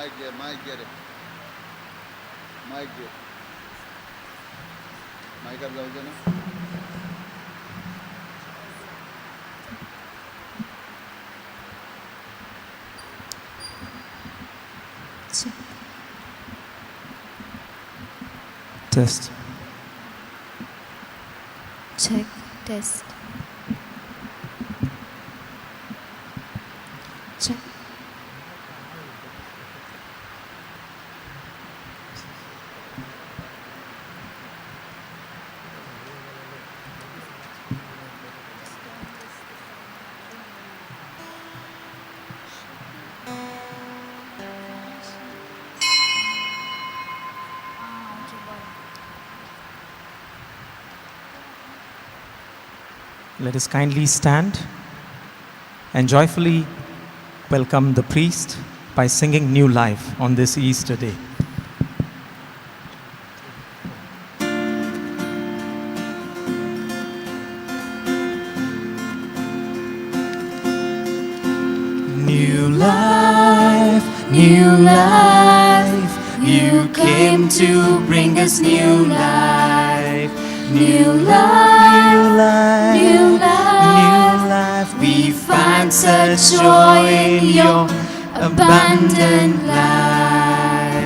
Mic get it. Mic get. Mic up जाऊ दे ना. Test. Check, test. Check. Let us kindly stand and joyfully welcome the priest by singing New Life on this Easter day. New life, you came to bring us new life. New life, new life, we find such joy in your abundant life.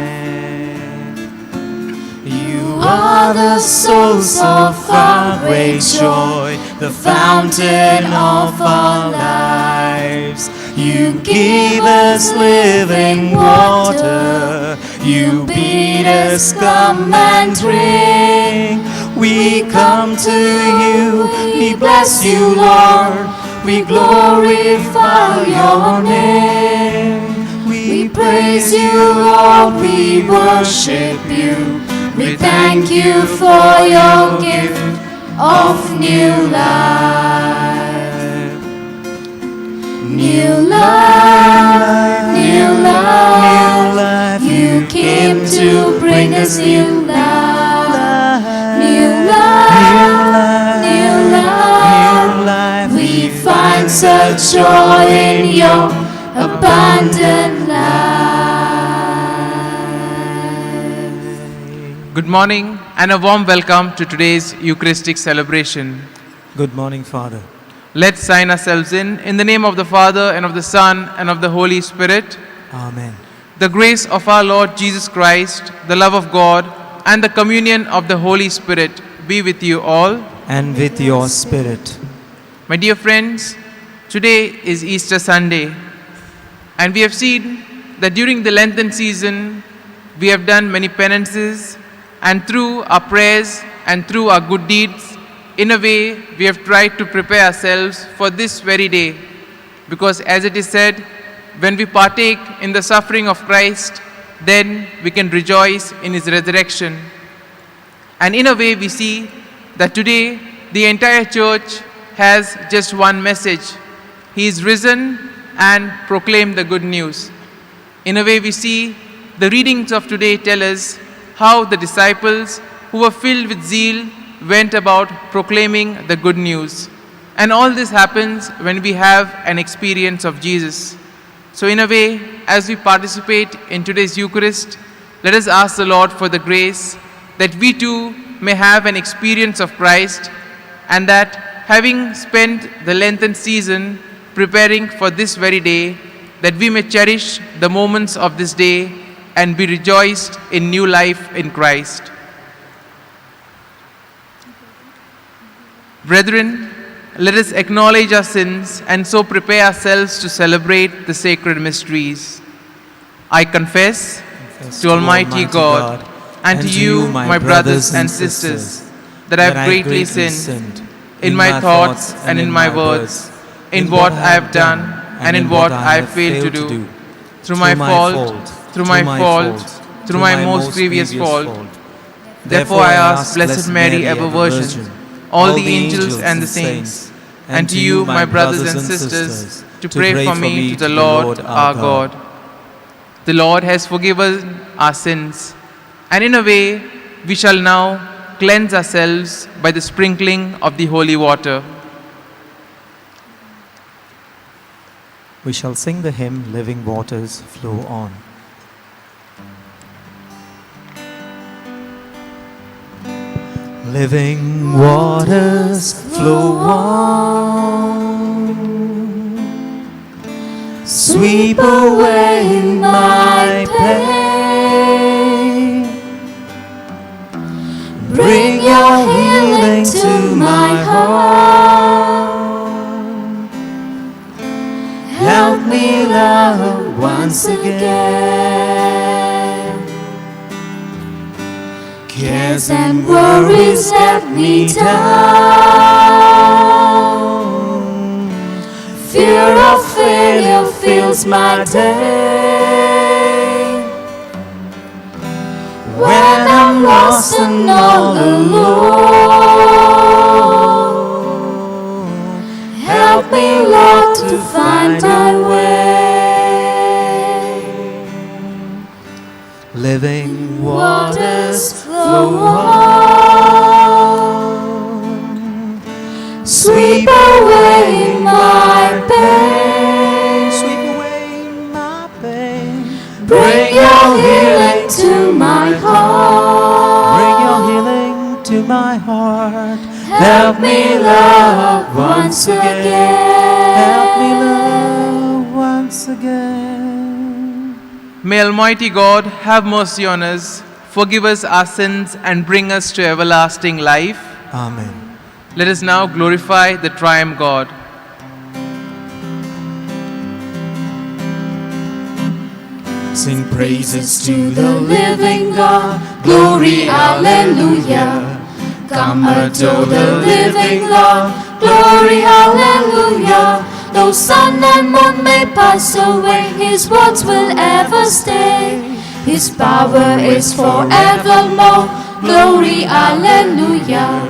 You are the source of our great joy, the fountain of our lives. You give us living water, you bid us come and drink. We come to you, we bless you, Lord, we glorify your name. We praise you, Lord, we worship you. We thank you for your gift of new life. New life, new life, you came to bring us new life. New life, we find such joy in your abundant life. Good morning and a warm welcome to today's Eucharistic celebration. Good morning, Father. Let's sign ourselves in the name of the Father and of the Son and of the Holy Spirit. Amen. The grace of our Lord Jesus Christ, the love of God, and the communion of the Holy Spirit be with you all. And with your spirit. My dear friends, today is Easter Sunday, and we have seen that during the Lenten season, we have done many penances, and through our prayers and through our good deeds, in a way, we have tried to prepare ourselves for this very day. Because as it is said, when we partake in the suffering of Christ, then we can rejoice in his resurrection. And in a way, we see that today the entire church has just one message. He is risen and proclaim the good news. In a way, we see the readings of today tell us how the disciples who were filled with zeal went about proclaiming the good news. And all this happens when we have an experience of Jesus. So in a way, as we participate in today's Eucharist, let us ask the Lord for the grace that we too may have an experience of Christ, and that having spent the Lenten season preparing for this very day, that we may cherish the moments of this day and be rejoiced in new life in Christ. Brethren, let us acknowledge our sins and so prepare ourselves to celebrate the sacred mysteries. I confess to Almighty God and to you, my brothers and sisters, that I have greatly sinned in my thoughts and in my words, in what I have done and in what I have failed to do, through my fault, through my most grievous fault. Therefore I ask Blessed Mary, ever Virgin, all the angels and the saints, and to you, my brothers and sisters, to pray for me to the Lord our God. The Lord has forgiven our sins, and in a way, we shall now cleanse ourselves by the sprinkling of the holy water. We shall sing the hymn, Living Waters Flow On. Living waters flow on, sweep away my pain. Bring your healing to my heart. Help me love once again. Cares and worries let me down. Fear of failure fills my day. When I'm lost and all alone, help me, Lord, to find my way. Living waters flow on, sweep away my pain. Sweep away my pain. Bring your healing to my heart. Bring your healing to my heart. Help me love once again. Help me love once again. May Almighty God have mercy on us, forgive us our sins, and bring us to everlasting life. Amen. Let us now glorify the triune God. Sing praises to the living God. Glory, hallelujah. Come adore the living God. Glory, hallelujah. Though sun and moon may pass away, His words will ever stay. His power is forevermore. Glory, hallelujah.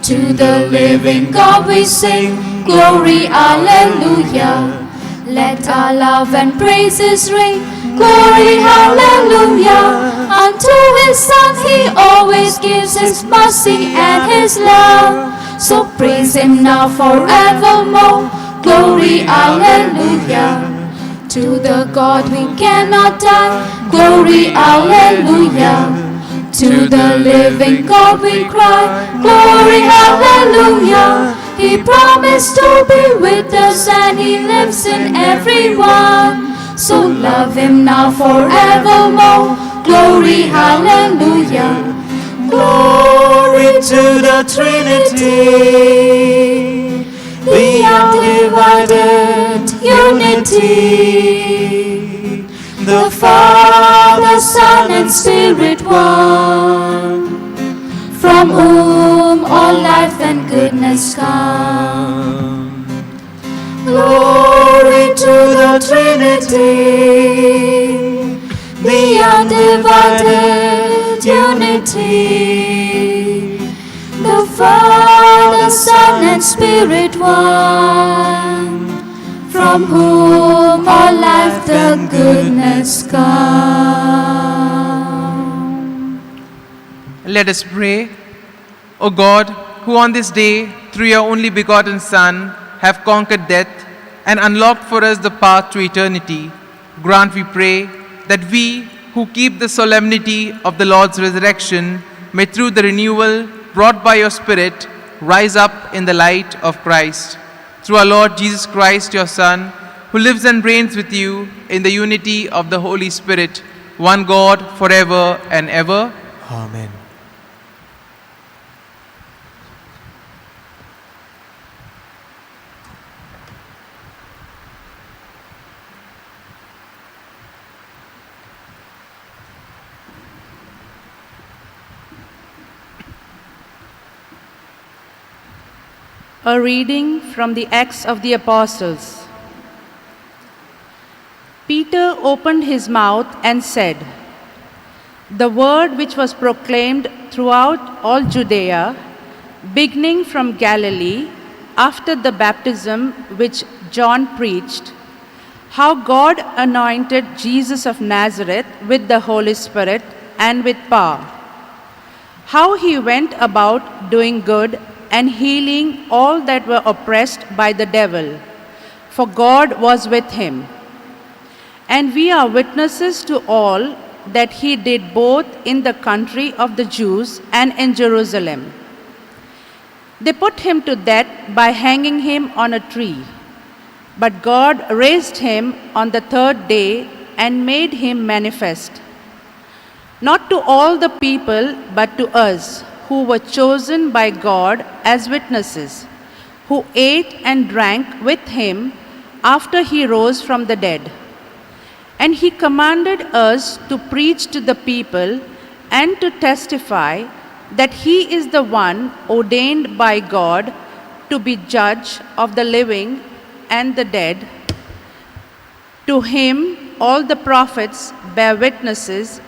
To the living God we sing. Glory, hallelujah. Let our love and praises ring. Glory, hallelujah. Unto His Son He always gives His mercy and His love. So praise Him now forevermore. Glory, hallelujah. To the God we cannot die. Glory, hallelujah. To the living God we cry. Glory, hallelujah. He promised to be with us and He lives in everyone. So love Him now forevermore. Glory, hallelujah. Glory to the Trinity, the undivided unity, the Father, Son, and Spirit one, from whom all life and goodness come. Glory to the Trinity, the undivided unity, the Father, Son, and Spirit one, from whom all life and goodness come. Let us pray. O God, who on this day, through your only begotten Son, have conquered death and unlocked for us the path to eternity, grant, we pray, that we who keep the solemnity of the Lord's resurrection may through the renewal brought by your Spirit rise up in the light of Christ. Through our Lord Jesus Christ, your Son, who lives and reigns with you in the unity of the Holy Spirit, one God, forever and ever. Amen. A reading from the Acts of the Apostles. Peter opened his mouth and said, "The word which was proclaimed throughout all Judea, beginning from Galilee, after the baptism which John preached, how God anointed Jesus of Nazareth with the Holy Spirit and with power, how he went about doing good and healing all that were oppressed by the devil, for God was with him. And we are witnesses to all that he did both in the country of the Jews and in Jerusalem, They put him to death by hanging him on a tree. But God raised him on the third day and made him manifest, not to all the people, but to us, who were chosen by God as witnesses, who ate and drank with him after he rose from the dead. And he commanded us to preach to the people and to testify that he is the one ordained by God to be judge of the living and the dead. To him all the prophets bear witnesses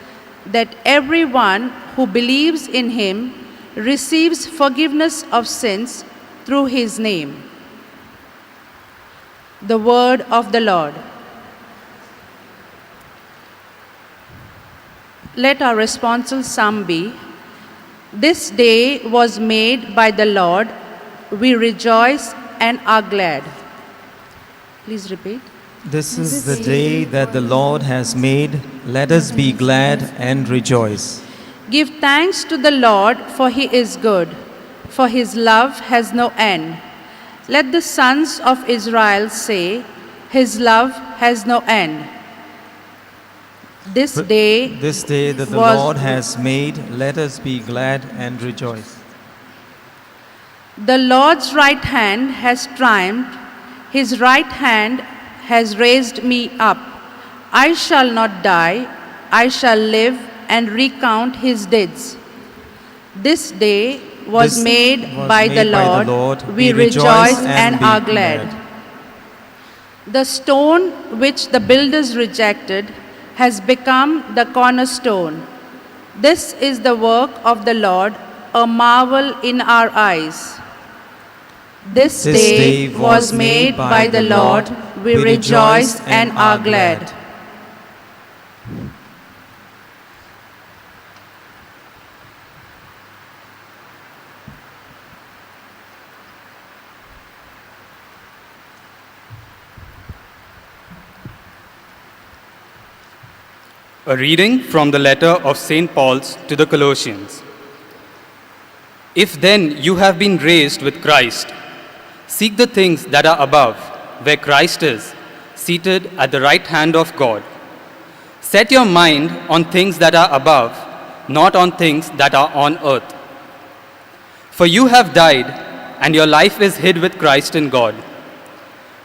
that everyone who believes in him receives forgiveness of sins through his name. The word of the Lord. Let our responsorial psalm be, "This day was made by the Lord, we rejoice and are glad." Please repeat. This is the day that the Lord has made. Let us be glad and rejoice. Give thanks to the Lord, for he is good, for his love has no end. Let the sons of Israel say, his love has no end. This day that the was- Lord has made, let us be glad and rejoice. The Lord's right hand has triumphed, his right hand has raised me up. I shall not die, I shall live and recount his deeds. This day was This made was by made the Lord. We rejoice and be are glad. The stone which the builders rejected has become the cornerstone. This is the work of the Lord, a marvel in our eyes. This day was made by the Lord. We rejoice and are glad. A reading from the letter of St. Paul's to the Colossians. If then you have been raised with Christ, seek the things that are above, where Christ is, seated at the right hand of God. Set your mind on things that are above, not on things that are on earth. For you have died, and your life is hid with Christ in God.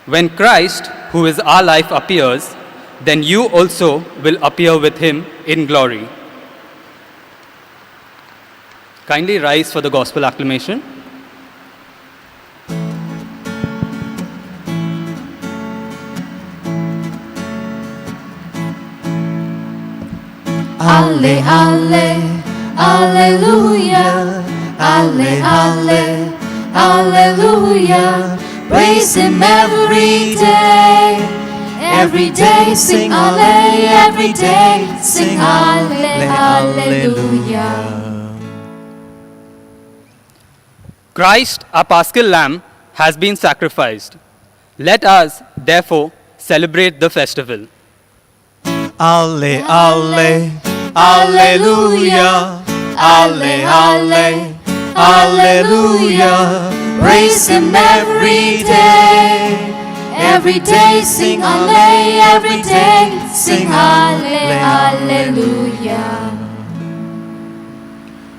When Christ, who is our life, appears, then you also will appear with him in glory. Kindly rise for the gospel acclamation. Alle, alle, alleluia. Alle, alle, alleluia. Praise him every day. Every day sing alle, every day sing alle, hallelujah. Christ, our paschal lamb, has been sacrificed. Let us, therefore, celebrate the festival. Alle, alle, alleluia. Alle, alle, alleluia. Praise him every day. Every day sing alle, every day sing alle, hallelujah.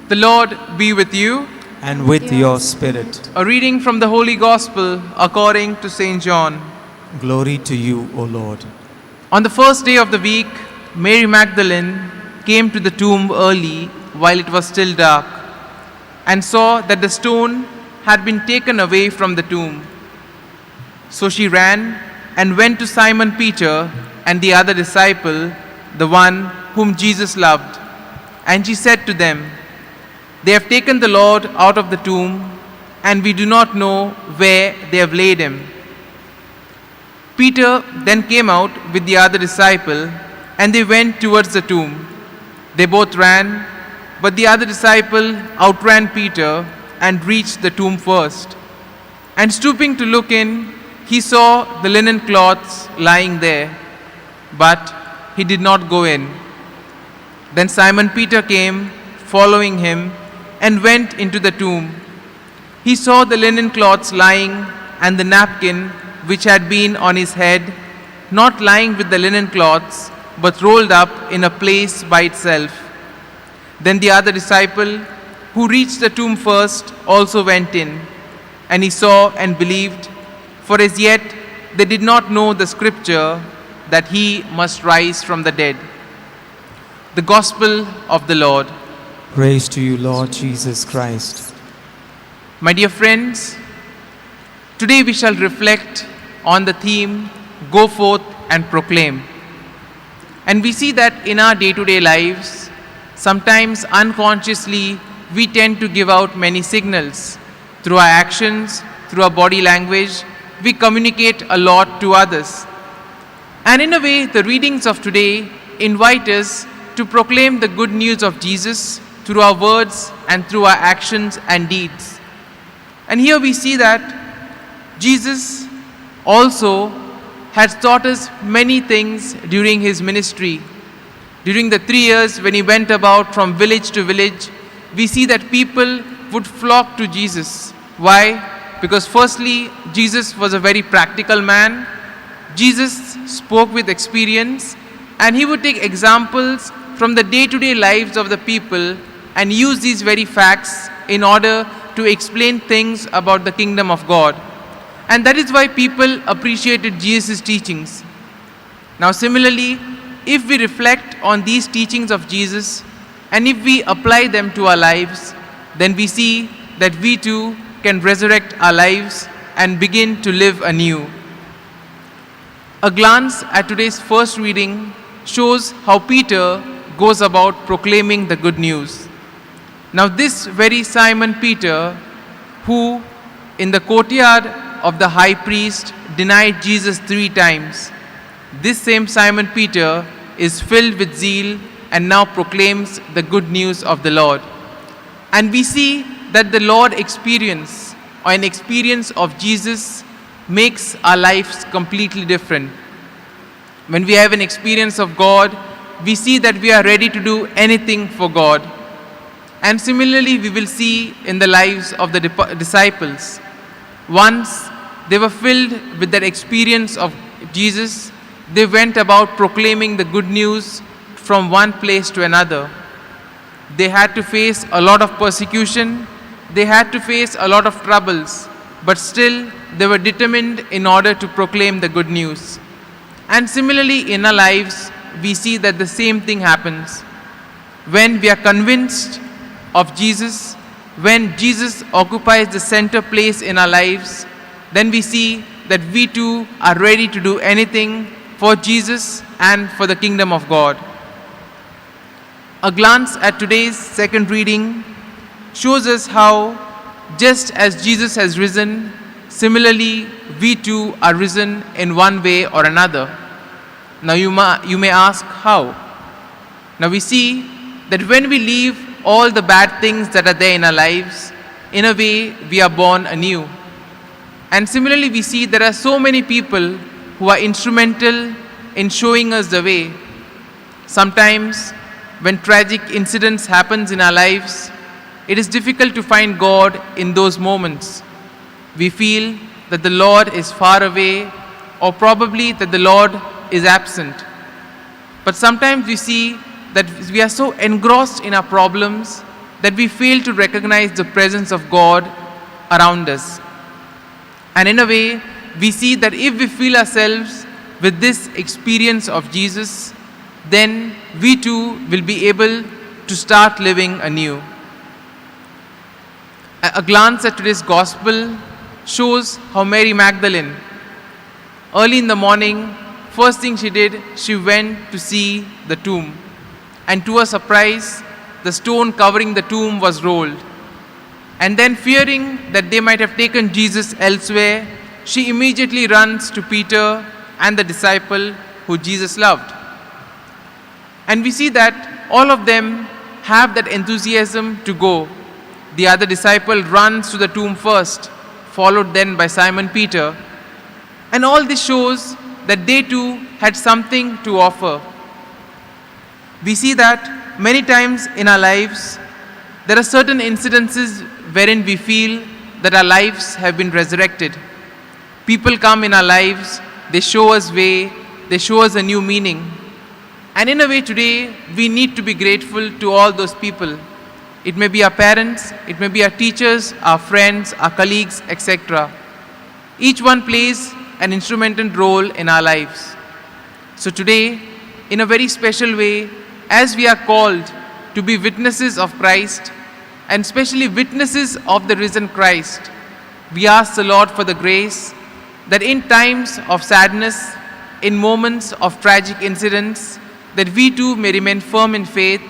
The Lord be with you. And with your spirit. A reading from the Holy Gospel according to St. John. Glory to you, O Lord. On the first day of the week, Mary Magdalene came to the tomb early while it was still dark and saw that the stone had been taken away from the tomb. So she ran and went to Simon Peter and the other disciple, the one whom Jesus loved. And she said to them, "They have taken the Lord out of the tomb, and we do not know where they have laid him." Peter then came out with the other disciple, and they went towards the tomb. They both ran, but the other disciple outran Peter and reached the tomb first. And stooping to look in, he saw the linen cloths lying there, but he did not go in. Then Simon Peter came, following him, and went into the tomb. He saw the linen cloths lying and the napkin which had been on his head, not lying with the linen cloths, but rolled up in a place by itself. Then the other disciple, who reached the tomb first, also went in, and he saw and believed, for as yet they did not know the scripture that he must rise from the dead. The Gospel of the Lord. Praise to you, Lord Jesus Christ. My dear friends, today we shall reflect on the theme, Go Forth and Proclaim. And we see that in our day-to-day lives, sometimes unconsciously, we tend to give out many signals. Through our actions, through our body language, we communicate a lot to others. And in a way, the readings of today invite us to proclaim the good news of Jesus through our words and through our actions and deeds. And here we see that Jesus also has taught us many things during his ministry. During the 3 years when he went about from village to village, we see that people would flock to Jesus. Why? Because firstly, Jesus was a very practical man. Jesus spoke with experience, and he would take examples from the day-to-day lives of the people and use these very facts in order to explain things about the kingdom of God. And that is why people appreciated Jesus' teachings. Now similarly, if we reflect on these teachings of Jesus and if we apply them to our lives, then we see that we too can resurrect our lives and begin to live anew. A glance at today's first reading shows how Peter goes about proclaiming the good news. Now this very Simon Peter, who in the courtyard of the high priest denied Jesus 3 times, this same Simon Peter is filled with zeal and now proclaims the good news of the Lord. And we see that the Lord experience or an experience of Jesus makes our lives completely different. When we have an experience of God, we see that we are ready to do anything for God. And similarly, we will see in the lives of the disciples. Once they were filled with that experience of Jesus, they went about proclaiming the good news from one place to another. They had to face a lot of persecution, they had to face a lot of troubles, but still they were determined in order to proclaim the good news. And similarly in our lives, we see that the same thing happens. When we are convinced of Jesus, when Jesus occupies the center place in our lives, then we see that we too are ready to do anything for Jesus and for the kingdom of God. A glance at today's second reading shows us how, just as Jesus has risen, similarly we too are risen in one way or another. Now you may ask, how? Now we see that when we leave all the bad things that are there in our lives, in a way we are born anew. And similarly we see there are so many people who are instrumental in showing us the way. Sometimes when tragic incidents happens in our lives, it is difficult to find God in those moments. We feel that the Lord is far away, or probably that the Lord is absent. But sometimes we see that we are so engrossed in our problems that we fail to recognize the presence of God around us. And in a way, we see that if we fill ourselves with this experience of Jesus, then we too will be able to start living anew. A glance at today's gospel shows how Mary Magdalene, early in the morning, first thing she did, she went to see the tomb. And to her surprise, the stone covering the tomb was rolled. And then, fearing that they might have taken Jesus elsewhere, she immediately runs to Peter and the disciple who Jesus loved. And we see that all of them have that enthusiasm to go. The other disciple runs to the tomb first, followed then by Simon Peter. And all this shows that they too had something to offer. We see that many times in our lives, there are certain incidences wherein we feel that our lives have been resurrected. People come in our lives, they show us way, they show us a new meaning. And in a way today, we need to be grateful to all those people. It may be our parents, it may be our teachers, our friends, our colleagues, etc. Each one plays an instrumental role in our lives. So today, in a very special way, as we are called to be witnesses of Christ, and especially witnesses of the risen Christ, we ask the Lord for the grace that in times of sadness, in moments of tragic incidents, that we too may remain firm in faith,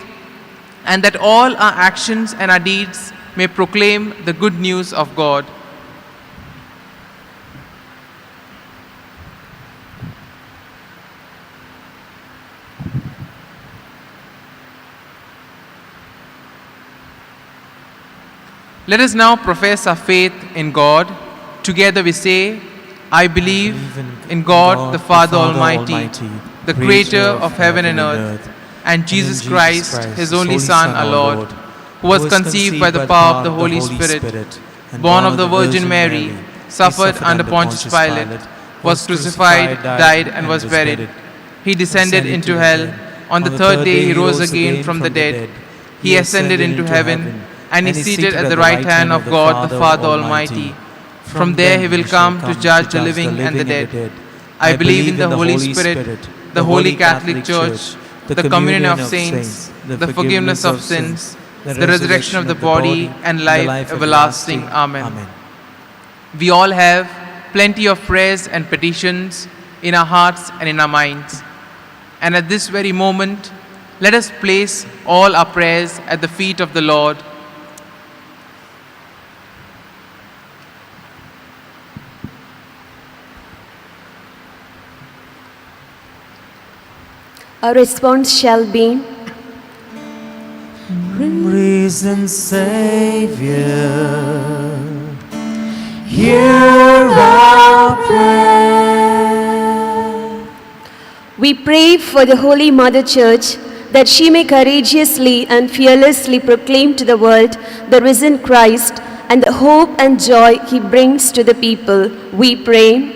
and that all our actions and our deeds may proclaim the good news of God. Let us now profess our faith in God. Together we say, I believe in God, the Father Almighty, the Creator of heaven and earth, and Jesus Christ, His only Son, our Lord, who was conceived by the power of the Holy Spirit, born of the Virgin Mary, suffered under Pontius Pilate, was crucified, died, and was buried. He descended into hell. On the third day He rose again from the dead. He ascended into heaven, and is seated at the right hand of God the Father Almighty. From there He will come to judge the living and the dead. I believe in the Holy Spirit, the Holy Catholic Church, the communion of saints, the forgiveness of sins, the resurrection of the body, and life everlasting. Amen. We all have plenty of prayers and petitions in our hearts and in our minds. And at this very moment, let us place all our prayers at the feet of the Lord. Our response shall be, Risen Savior, hear our prayer. we pray for the Holy Mother Church, that she may courageously and fearlessly proclaim to the world the risen Christ and the hope and joy He brings to the people. We pray,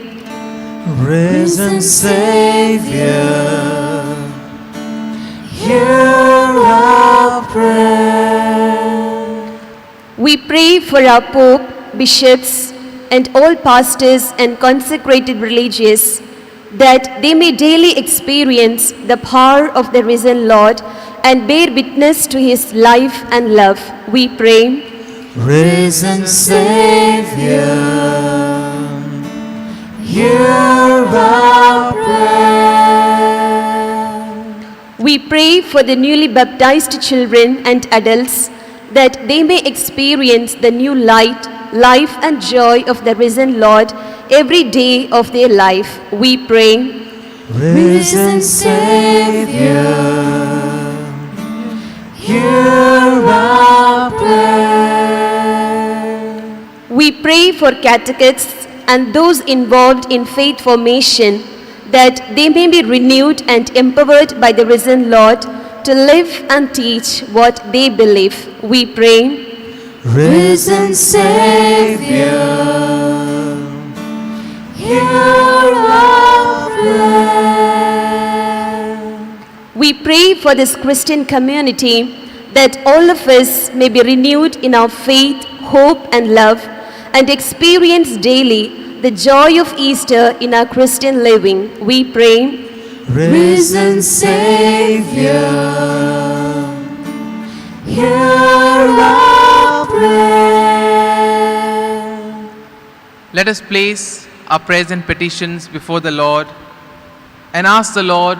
Risen Savior, hear our prayer. we pray for our Pope, bishops, and all pastors and consecrated religious, that they may daily experience the power of the risen Lord and bear witness to His life and love. We pray, Risen Savior, hear our prayer. we pray for the newly baptized children and adults, that they may experience the new light, life and joy of the risen Lord every day of their life. We pray, Risen Savior, hear our prayer. we pray for catechists and those involved in faith formation, that they may be renewed and empowered by the risen Lord to live and teach what they believe. We pray, Risen Savior, hear our prayer. we pray for this Christian community, that all of us may be renewed in our faith, hope and love, and experience daily the joy of Easter in our Christian living. We pray, Risen Savior, hear our prayer. Let us place our prayers and petitions before the Lord and ask the Lord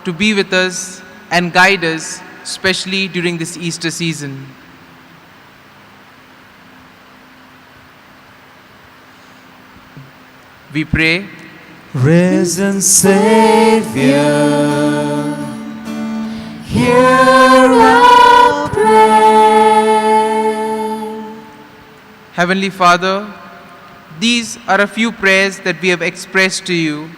to be with us and guide us, especially during this Easter season. We pray, Risen Savior, hear our prayer. Heavenly Father, these are a few prayers that we have expressed to you.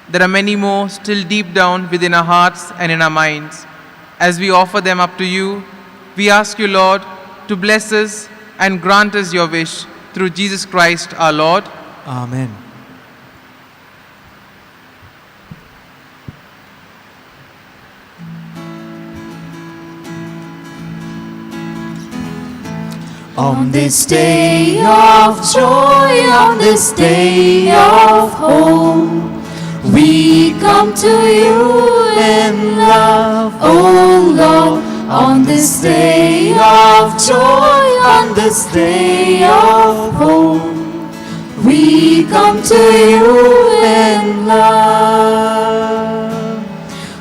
There are many more still deep down within our hearts and in our minds. As we offer them up to you, we ask you, Lord, to bless us and grant us your wish, through Jesus Christ our Lord. Amen. On this day of joy, on this day of hope, we come to you in love, O Lord. On this day of joy, on this day of hope, we come to you in love.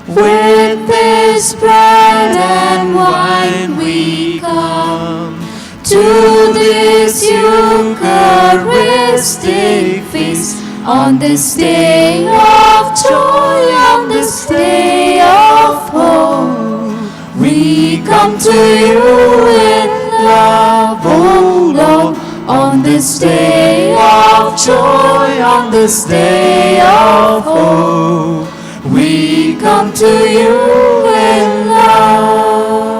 With this bread and wine we come to this Eucharistic feast. On this day of joy, on this day of hope, we come to you in love, O Lord. On this day of joy, on this day of hope, we come to you in love.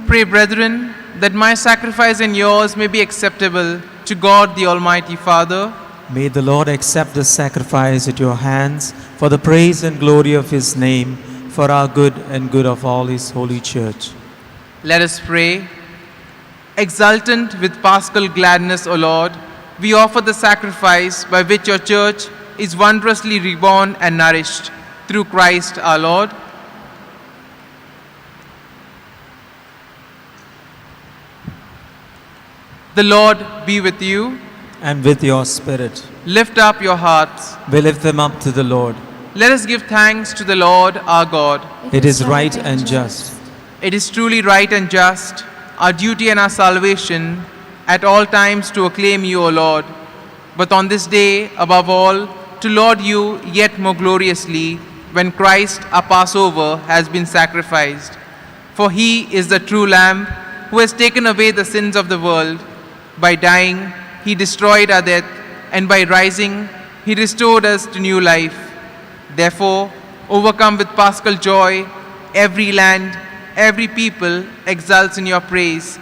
Pray, brethren, that my sacrifice and yours may be acceptable to God the Almighty Father. May the Lord accept the sacrifice at your hands for the praise and glory of his name, for our good and good of all his holy church. Let us pray. Exultant with paschal gladness, O Lord, we offer the sacrifice by which your church is wondrously reborn and nourished through Christ our Lord. The Lord be with you. And with your spirit, Lift up your hearts. we lift them up to the Lord. Let us give thanks to the Lord our God. It is right and just. It is truly right and just, our duty and our salvation, at all times to acclaim you, O Lord, but on this day, above all, to laud you yet more gloriously, when Christ, our Passover, has been sacrificed. For he is the true Lamb, who has taken away the sins of the world. By dying, he destroyed our death, and by rising, he restored us to new life. Therefore, overcome with paschal joy, every land, every people exults in your praise,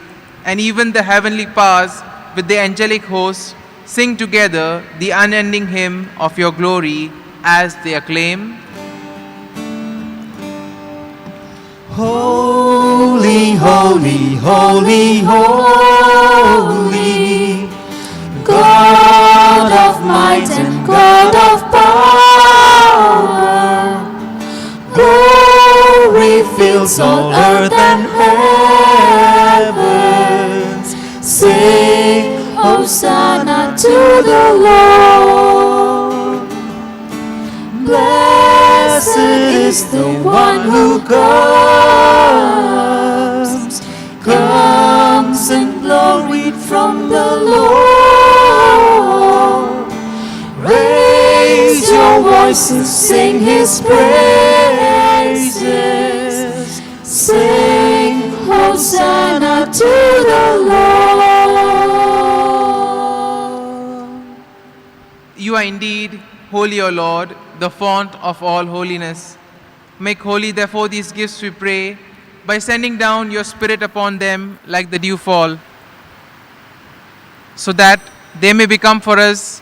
and even the heavenly powers with the angelic hosts sing together the unending hymn of your glory as they acclaim. Holy, holy, holy, holy, God of might and God of power, glory fills all earth and heavens. Sing, Hosanna to the Lord. Blessed is the one who comes in glory from the Lord. Raise your voices, sing his praises. Sing Hosanna to the Lord. You are indeed holy, O Lord, the fount of all holiness. Make holy, therefore, these gifts, we pray, by sending down your Spirit upon them like the dewfall, so that they may become for us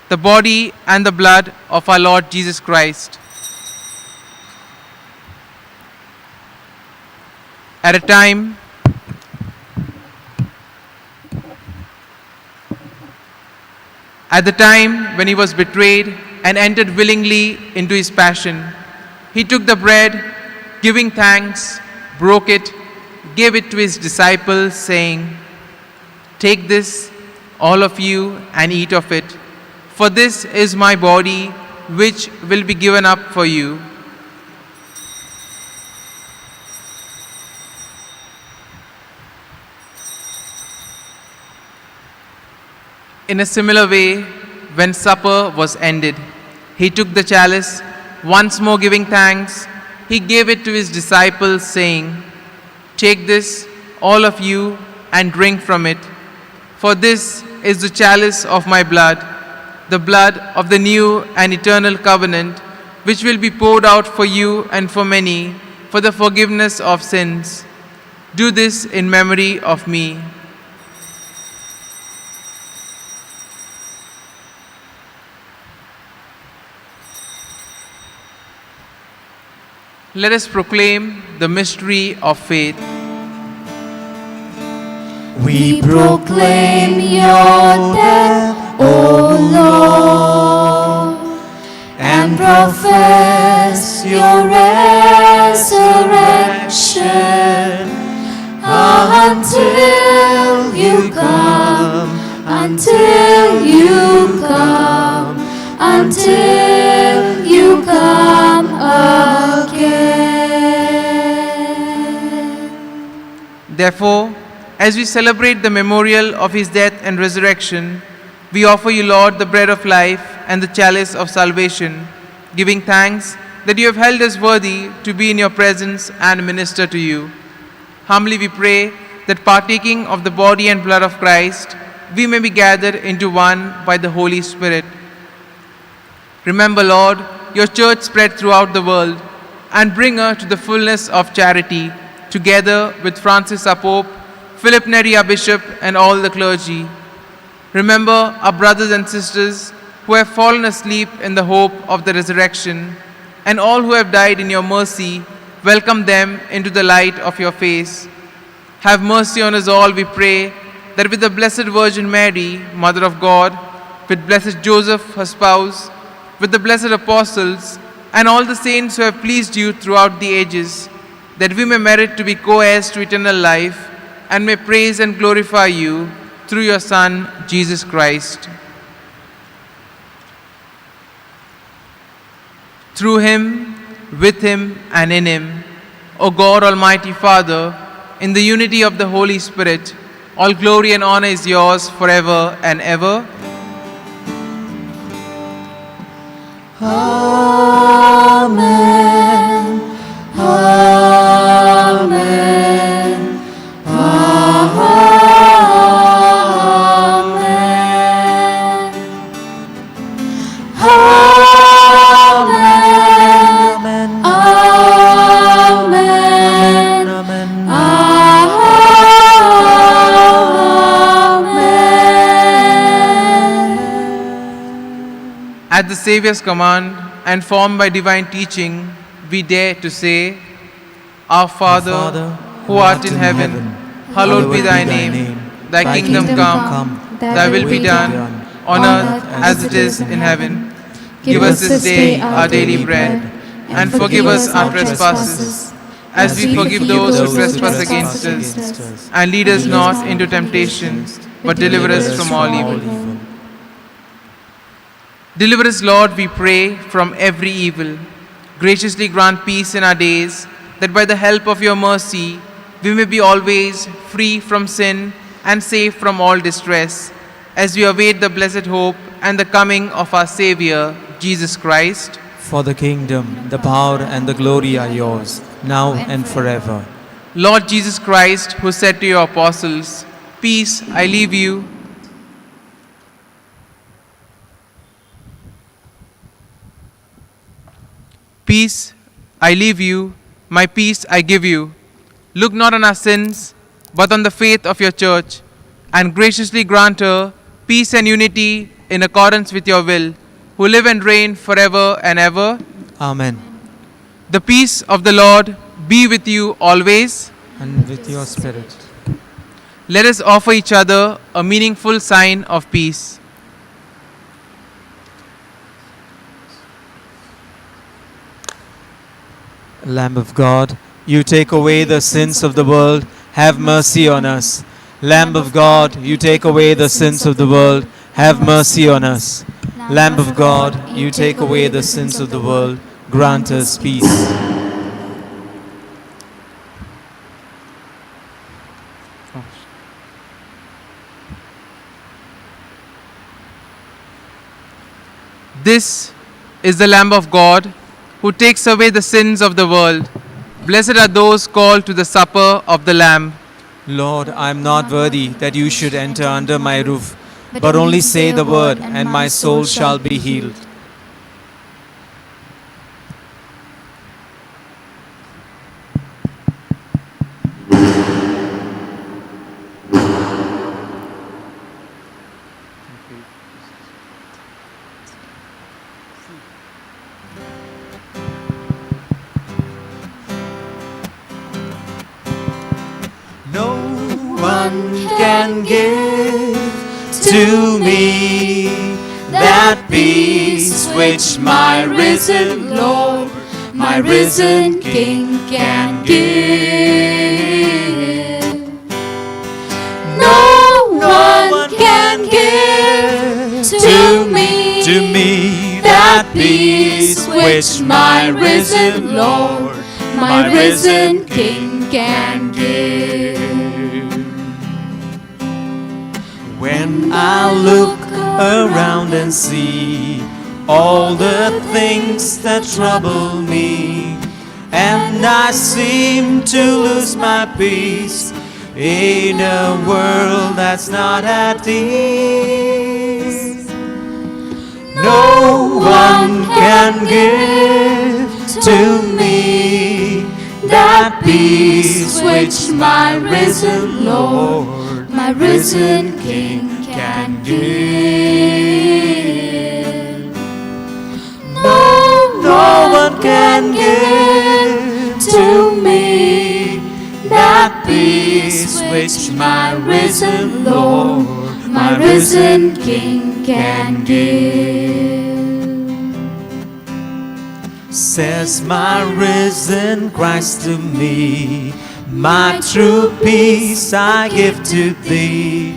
the body and the blood of our Lord Jesus Christ. At the time when he was betrayed and entered willingly into his passion, he took the bread, giving thanks, broke it, gave it to his disciples, saying, "Take this, all of you, and eat of it, for this is my body, which will be given up for you." In a similar way, when supper was ended, he took the chalice, once more giving thanks, he gave it to his disciples, saying, "Take this, all of you, and drink from it, for this is the chalice of my blood, the blood of the new and eternal covenant, which will be poured out for you and for many for the forgiveness of sins. Do this in memory of me." Let us proclaim the mystery of faith. We proclaim your death, O Lord, and profess your resurrection until you come, until you come, until you come again. Therefore, as we celebrate the memorial of his death and resurrection, we offer you, Lord, the bread of life and the chalice of salvation, giving thanks that you have held us worthy to be in your presence and minister to you. Humbly we pray that partaking of the body and blood of Christ, we may be gathered into one by the Holy Spirit. Remember, Lord, your church spread throughout the world, and bring her to the fullness of charity, together with Francis our Pope, Philip Neri our Bishop, and all the clergy. Remember our brothers and sisters who have fallen asleep in the hope of the resurrection, and all who have died in your mercy. Welcome them into the light of your face. Have mercy on us all, we pray, that with the Blessed Virgin Mary, Mother of God, with blessed Joseph, her spouse, with the blessed apostles, and all the saints who have pleased you throughout the ages, that we may merit to be co-heirs to eternal life, and may praise and glorify you through your Son, Jesus Christ. Through him, with him, and in him, O God, Almighty Father, in the unity of the Holy Spirit, all glory and honor is yours forever and ever. Amen. Amen. At the Saviour's command and formed by divine teaching, we dare to say, Our Father, who art in heaven, hallowed be thy name. Thy kingdom come, thy will be done, on earth as it is in heaven. Give us this day our daily bread, and forgive us our trespasses, as we forgive those who trespass against us. And lead us not into temptation, but deliver us from all evil. Deliver us, Lord, we pray, from every evil. Graciously grant peace in our days, that by the help of your mercy, we may be always free from sin and safe from all distress, as we await the blessed hope and the coming of our Savior, Jesus Christ. For the kingdom, the power, and the glory are yours, now and forever. Lord Jesus Christ, who said to your apostles, Peace I leave you, peace I leave you, my peace I give you. Look not on our sins, but on the faith of your church, and graciously grant her peace and unity in accordance with your will, who live and reign forever and ever. Amen. The peace of the Lord be with you always. And with your spirit. Let us offer each other a meaningful sign of peace. Lamb of God, you take away the sins of the world, have mercy on us. Lamb of God, you take away the sins of the world, have mercy on us. Lamb of God, you take away the sins of the world, grant us peace. This is the Lamb of God, who takes away the sins of the world. Blessed are those called to the supper of the Lamb. Lord, I am not worthy that you should enter under my roof, but only say the word, and my soul shall be healed. one can give to me that peace which my risen Lord, my risen King can give. No one can give to me that peace which my risen Lord, my risen King can give. When I look around and see all the things that trouble me, and I seem to lose my peace in a world that's not at ease. No one can give to me that peace which my risen Lord, my risen King can give. No one can give to me that peace which my risen Lord, my risen King can give. Says my risen Christ to me, my true peace I give to thee.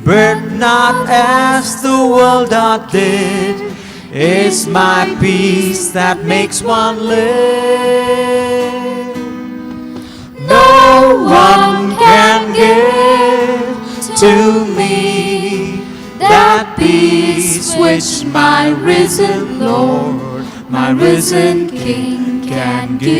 But not as the world doth did, is my peace that makes one live. No one can give to me that peace which my risen Lord, my risen King can give.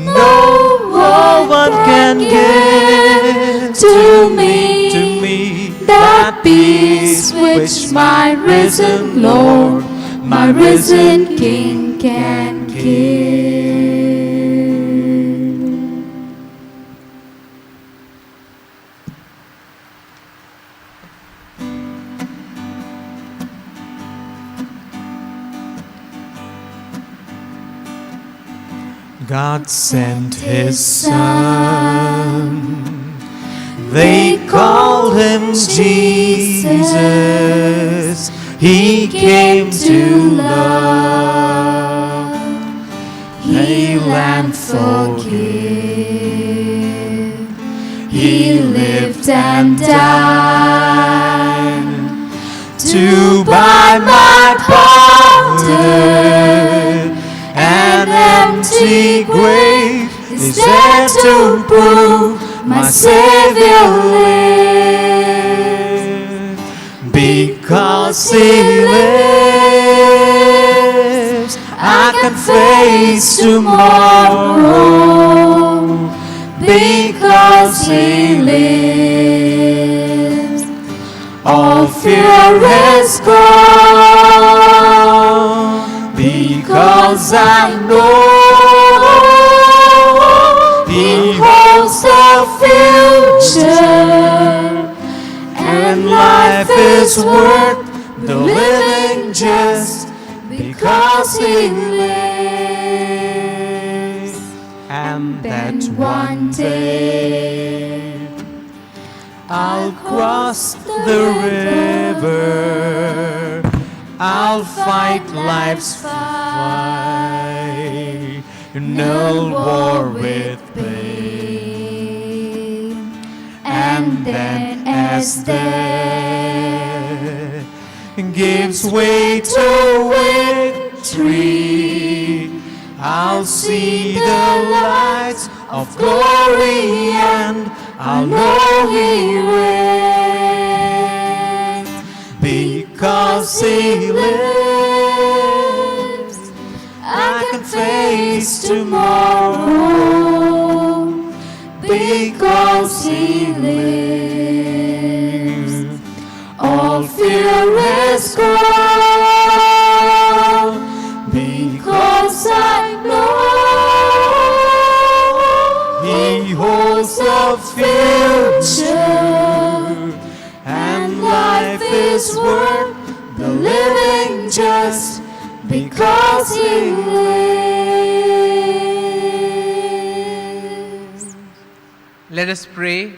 No one can give to me that peace which my risen Lord, my risen King can give. God sent His Son. They called Him Jesus. He came to love, heal and forgive. He lived and died to buy my pardon. An empty grave is there to prove my Savior lives. Because He lives, I can face tomorrow. Because He lives, all fear is gone. Because I know He holds the future, and life is worth the living just because He lives. And that one day I'll cross the river, I'll fight life's fight, no war with pain. And then as death gives way to victory, I'll see the lights of glory and I'll know He reigns. Because He lives, I can face tomorrow. Because He lives, all fear is gone. Because I know He holds the future, and life is worth the living just because He lives. Let us pray.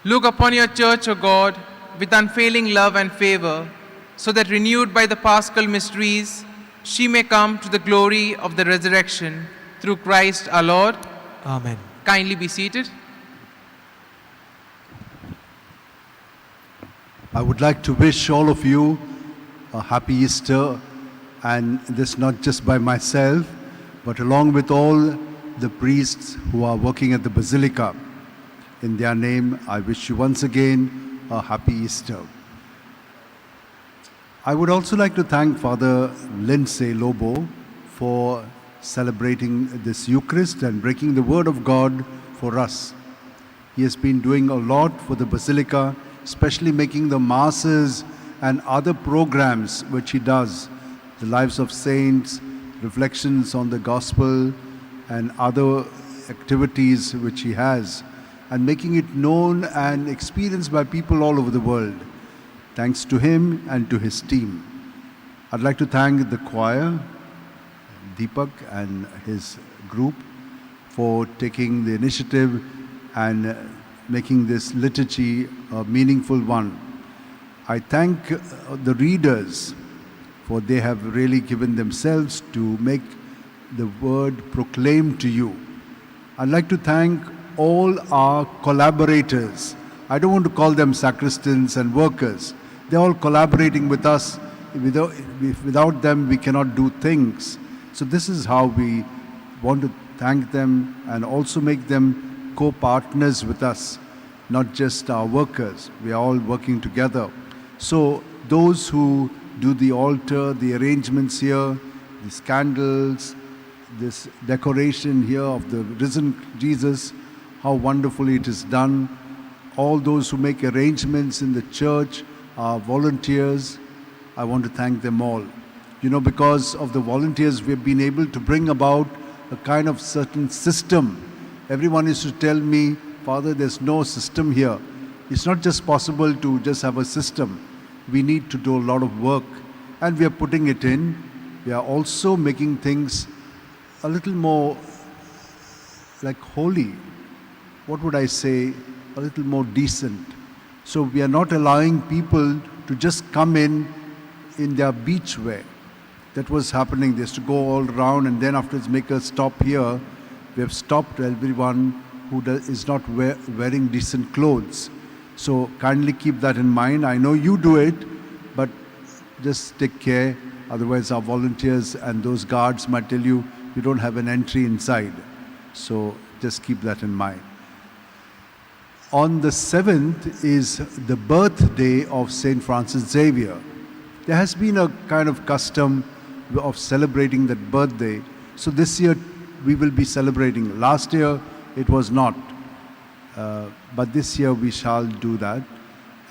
Look upon your church, O God, with unfailing love and favor, so that renewed by the Paschal mysteries, she may come to the glory of the resurrection through Christ our Lord. Amen. Kindly be seated. I would like to wish all of you a happy Easter, and this not just by myself, but along with all the priests who are working at the Basilica. In their name, I wish you once again a happy Easter. I would also like to thank Father Lindsay Lobo for celebrating this Eucharist and breaking the Word of God for us. He has been doing a lot for the Basilica, especially making the Masses and other programs which he does, the lives of saints, reflections on the Gospel, and other activities which he has, and making it known and experienced by people all over the world. Thanks to him and to his team. I'd like to thank the choir, Deepak and his group, for taking the initiative and making this liturgy a meaningful one. I thank the readers, for they have really given themselves to make the word proclaimed to you. I'd like to thank all our collaborators. I don't want to call them sacristans and workers. They're all collaborating with us. Without them, we cannot do things. So this is how we want to thank them and also make them co-partners with us, not just our workers. We are all working together. So those who do the altar, the arrangements here, these candles, this decoration here of the risen Jesus, how wonderfully it is done. All those who make arrangements in the church, our volunteers, I want to thank them all. You know, because of the volunteers, we've been able to bring about a kind of certain system. Everyone used to tell me, Father, there's no system here. It's not just possible to just have a system. We need to do a lot of work, and we are putting it in. We are also making things a little more like holy. What would I say? A little more decent. So we are not allowing people to just come in their beach wear. That was happening. They used to go all around and then afterwards make a stop here. We have stopped everyone who is not wearing decent clothes. So kindly keep that in mind. I know you do it, but just take care. Otherwise our volunteers and those guards might tell you don't have an entry inside. So just keep that in mind. On the 7th is the birthday of St. Francis Xavier. There has been a kind of custom of celebrating that birthday. So this year we will be celebrating. Last year it was not. But this year we shall do that.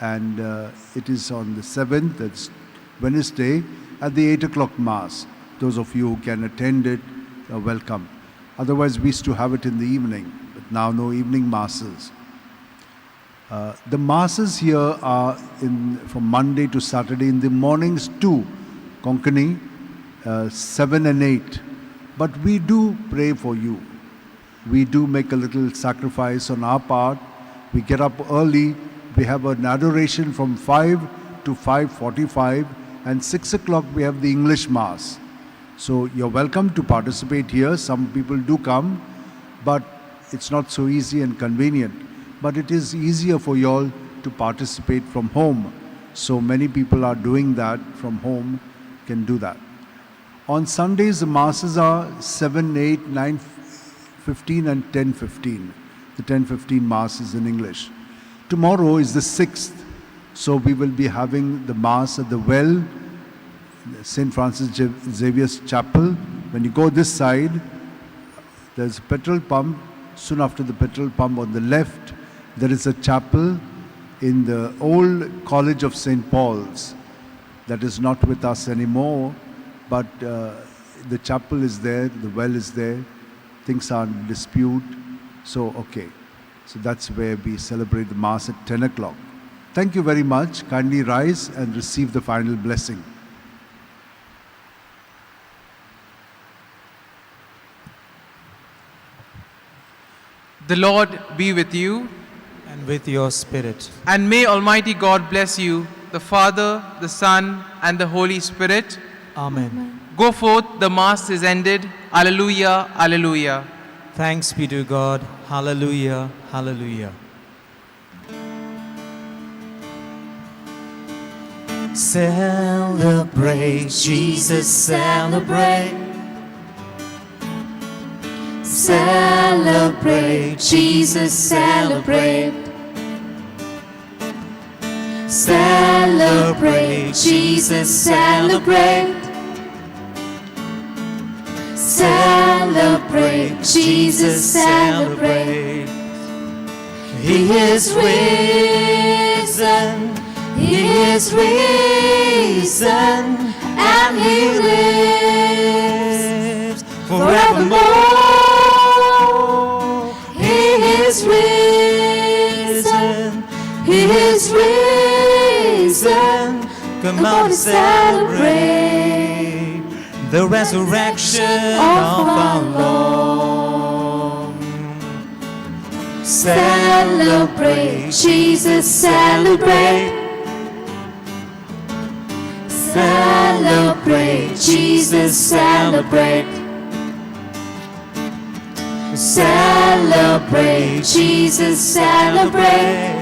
And it is on the 7th, that's Wednesday, at the 8 o'clock Mass. Those of you who can attend it are welcome. Otherwise we used to have it in the evening, but now no evening Masses. The Masses here are from Monday to Saturday in the mornings too, Konkani, 7 and 8. But we do pray for you. We do make a little sacrifice on our part. We get up early. We have an adoration from 5 to 5:45, and 6 o'clock we have the English Mass. So you're welcome to participate here. Some people do come, but it's not so easy and convenient. But it is easier for you all to participate from home. So many people are doing that from home, can do that. On Sundays, the Masses are 7, 8, 9, 15 and 10:15. The 10:15 Mass is in English. Tomorrow is the 6th. So we will be having the Mass at the Well, St. Francis Xavier's Chapel. When you go this side, there's a petrol pump. Soon after the petrol pump on the left, there is a chapel in the old College of St. Paul's. That is not with us anymore, but the chapel is there, the well is there, things are in dispute. So, okay. So that's where we celebrate the Mass at 10 o'clock. Thank you very much. Kindly rise and receive the final blessing. The Lord be with you, And with your spirit. and may Almighty God bless you, the Father, the Son, and the Holy Spirit. Amen. Go forth, the Mass is ended. Alleluia, alleluia. Thanks be to God. Hallelujah, hallelujah. Celebrate, Jesus, celebrate. Celebrate, Jesus, celebrate. Celebrate, Jesus, celebrate. Celebrate, Jesus, celebrate. He is risen, He is risen, and He lives forevermore. He is risen, He is risen. Come on and celebrate the resurrection of our Lord. Celebrate, Jesus, celebrate. Celebrate, Jesus, celebrate. Celebrate, Jesus, celebrate.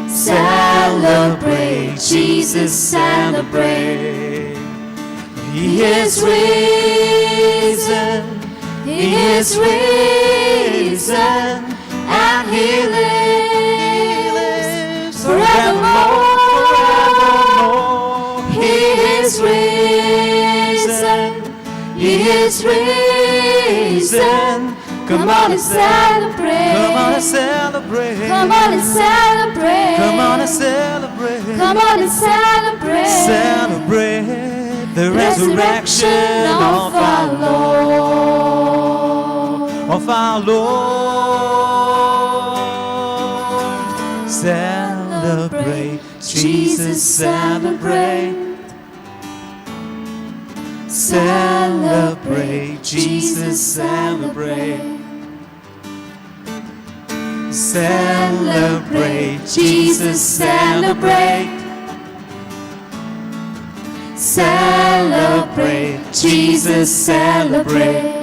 Celebrate, Jesus, celebrate. He is risen, He is risen, and He lives forevermore. He is risen, He is risen. Come on and celebrate. Come on and celebrate. Come on and celebrate. Come on and celebrate. Come on and celebrate. Celebrate the resurrection of our Lord. Of our Lord. Celebrate, Jesus, celebrate. Celebrate, Jesus, celebrate. Celebrate, Jesus, celebrate. Celebrate, Jesus, celebrate.